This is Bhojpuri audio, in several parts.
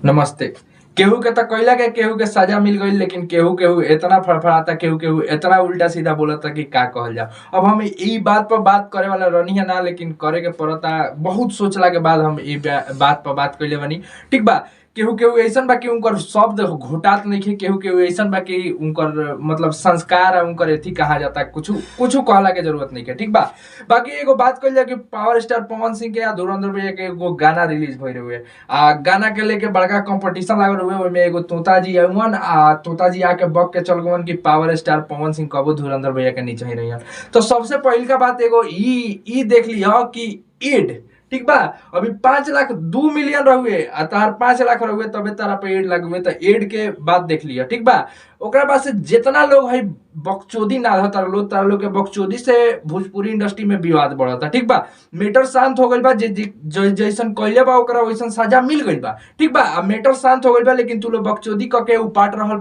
नमस्ते। केहू के तो कइला के केहू के सजा मिल गई, लेकिन केहू केहू इतना फड़फड़ाता, केहू केहू इतना उल्टा सीधा बोलता कि का कहल जाओ। अब हम ई बात पर बात करे वाला रहनी है ना, लेकिन करे के पड़ता। बहुत सोचला के बाद हम ई बात पर बात कइले बानी। ठीक बा। केहू केहू ऐसन बा कि उनकर शब्द घोटात नइखे, केहू केहू ऐसन बा कि उनकर मतलब संस्कार उनकर एथी कहा जाता, कुछ कुछ कहला के जरूरत नहीं है। ठीक बा। बाकी एगो बात कइल जाए कि पावर स्टार पवन सिंह के या धुरंधर भैया के एगो गाना रिलीज भइल हुए। गाना के लेके बड़का कंपटीशन लागल हुए। ओइमे एगो तोता जी आउन आ तोता जी आके बक के चल गवन कि पावर स्टार पवन सिंह कबो धुरंधर भैया के नीचे ही रहियन। तो सबसे पहिल का बात एगो ई देख लिया कि एड ठीक बा। अभी 5,02,000,000 रहुए आ तार 5 लाख रहुए, तबे तारा पे 8 लाख हुए। तो एड के बात देख लिया। ठीक बा। ओकरा बाद से जितना लोग है बकचोदी ना रहता लोग, तारा लोग के बकचोदी से भोजपुरी इंडस्ट्री में विवाद बढ़ता। ठीक बा। मैटर शांत हो गइल बा, जैसन कइले बा ओकरा वैसन सजा मिल गइल बा। ठीक बा। अब मैटर शांत हो गइल बा, लेकिन तू लोग बकचोदी करके उपाट रहल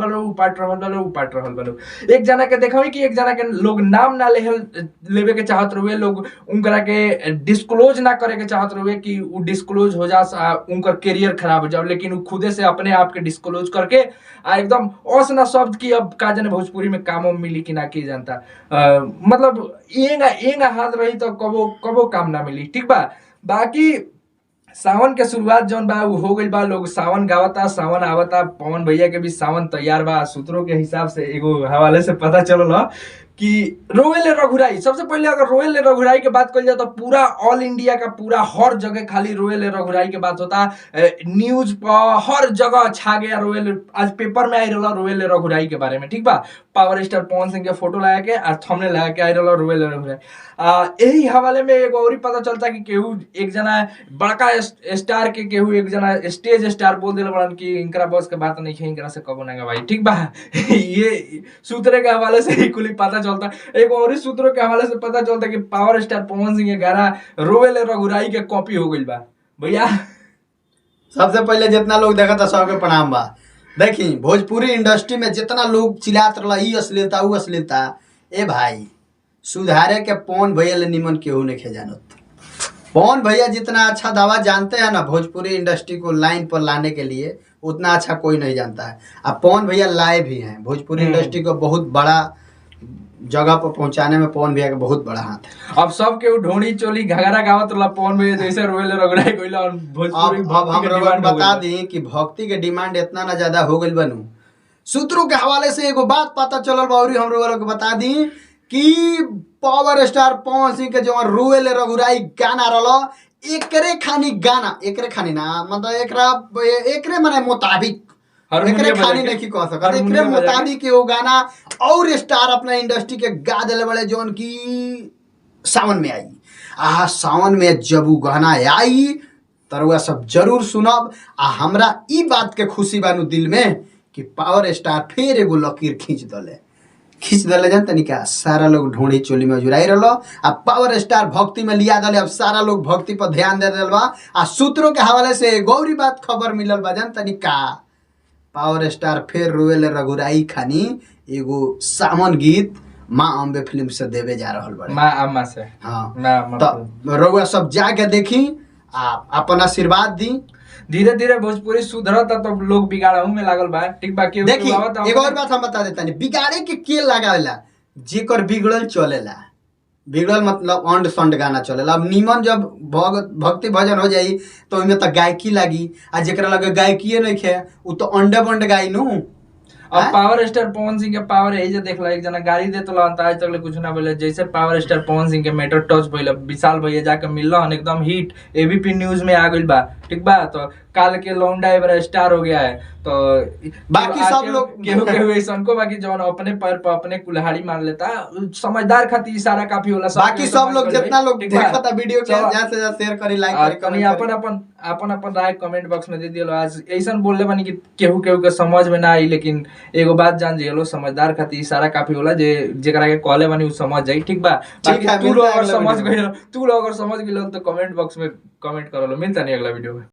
बालो। एक जना के देखा कि एक जना के लोग नाम ना लेवे के चाहत रहुए, लोग उनकरा के डिस्क्लोज ना करे के चाहत रहुए कि उ डिस्क्लोज हो जा, उनकर कैरियर खराब हो जाओ, लेकिन उ खुदे से अपने आप के डिस्क्लोज करके एकदम असना शब्द की अब का जाने भोजपुरी में कामों मिली कि ना की जानता। मतलब एंगा हाथ रही तो कबो कबो काम ना मिली। ठीक बा। बाकी सावन के शुरुआत जौन बा उ हो गइल बा, लोग सावन गावता, सावन आवता। पवन भैया के भी सावन तैयार बा। सूत्रों के हिसाब से एगो हवाले से पता चलल कि रोवेले रघुराई। सबसे पहले अगर रोवेले रघुराई के बात कल जाए तो पूरा ऑल इंडिया का पूरा हर जगह खाली रोवेले रघुराई के बात होता। न्यूज पर हर जगह छा गया रोवेले। आज पेपर में आई रहा रोवेले रघुराई के बारे में। ठीक बा। पावर स्टार पवन सिंह के फोटो लगा के और थंबनेल लगा के आई रहा रोवेले रघुराई। यही हवाले में एगो और पता चलता कि केहू एक जना बड़का स्टार के केहू एक जना स्टेज स्टार बोल दिल बड़न कि इनकरा बस के बात नहीं है, इनकरा से कबो ना भाई। ठीक बा। ये सूत्र के हवाले से ही कुल पता चलता। एक और ही सूत्रों के हवाले से पता चलता कि पावर स्टार पवन सिंह के गाना रोवेले रघुराई के कॉपी हो गई बा। भैया सबसे पहले जितना लोग देखा था सबके प्रणाम बा। देखी भोजपुरी इंडस्ट्री में जितना लोग चिल्लात रहा ई अश्लीलता उ अश्लीलता, ए भाई सुधारे के पवन भैया ले निमन केहू नहीं जानत। पवन भैया जितना अच्छा दावा जानते हैं ना भोजपुरी इंडस्ट्री को लाइन पर लाने के लिए, उतना अच्छा कोई नहीं जानता है। अब पवन भैया लाए भी हैं भोजपुरी इंडस्ट्री को बहुत बड़ा जगह पर पहुंचाने में। पवन भैया का बहुत बड़ा हाथ है। अब सब के ढोनी चोली घगरा गावत रहा पवन भैया जैसे रोवेले रघुराई कोइला और भोजपुरी अब हम लोग बता दी कि भक्ति के डिमांड इतना ना ज्यादा हो गइल बनू। सूत्रों के हवाले से एगो बात पता चलल बा और हम लोग बता दी कि पावर स्टार पवन सिंह के जो रोवेले रघुराई गाना रहल, एकरे खानी ना मतलब एकरे माने मुताबिक एकरे खानी नहीं कह सकत, एकरे मुताबिक वो गाना और स्टार अपना इंडस्ट्री के गा दिले बड़े जोन की सावन में आई। सावन में जब वो गाना आई तरुआ सब जरूर सुनब। हमरा ई बात के खुशी बानू दिल में कि पावर स्टार फिर एगो लकीर खींच दले जान तनी का सारा लोग ढोंढी चोली में जुड़ाई रहो। अब पावर स्टार भक्ति में लिया दले, अब सारा लोग भक्ति पर ध्यान दे रहे बा। सूत्रों के हवाले से गौरी बात खबर मिलल बा जान तनी का पावर स्टार फिर रोवेले रघुराई खानी एगो सावन गीत माँ अम्बे फिल्म से देवे जा रहल बड़े। माँ अम्मा से हाँ तो रउआ सब जाके देखी अपन आशीर्वाद दी। धीरे धीरे भोजपुरी सुधरता तो लोग बिगाड़ू में लागल बा। ठीक बा। देखी एक और बात हम बता देता नहीं, बिगाड़े के लगावेला जेकर बिगड़ल चलेला। बिगड़ल मतलब अंड संड गाना चलेला। अब नीमन जब भक्ति भजन हो जाई तो इनमें तो गायकी लगी, आ जेकरा लगे गायकी नहीं खे उ तो अंडे बंड गाई नू। अब पावर स्टार पवन सिंह के पावर यही जे देखला, एक जना गाड़ी दे तो आज तक कुछ ना बोले। जैसे पावर स्टार पवन सिंह के मैटर टच भइल, विशाल भैया जाके मिलल एकदम हिट एबीपी न्यूज में आ गइल बा। ठीक बा। तो काल के लौंडा एबरा स्टार हो गया है। तो बाकी सब लोग केहू ऐसन को बाकी जौन अपने पैर पर अपने कुल्हाड़ी मार लेता, समझदार खातिर इशारा काफी होला। बाकी सब लोग जितना लोग देखता वीडियो के ज्यादा से ज्यादा शेयर करी, लाइक करी, कमेंट अपन राय कमेंट बॉक्स में दे दियो। आज ऐसन बोलले बानी कि केहू के समझ में ना आई, लेकिन एगो बात जान जियो समझदार खातिर इशारा काफी होला। जेकरा के कहले बानी उ समझ जाई। ठीक बा। तू लोग अगर समझ गइल तो कमेंट बॉक्स में कमेंट करलो। मिलता नहीं अगला वीडियो में।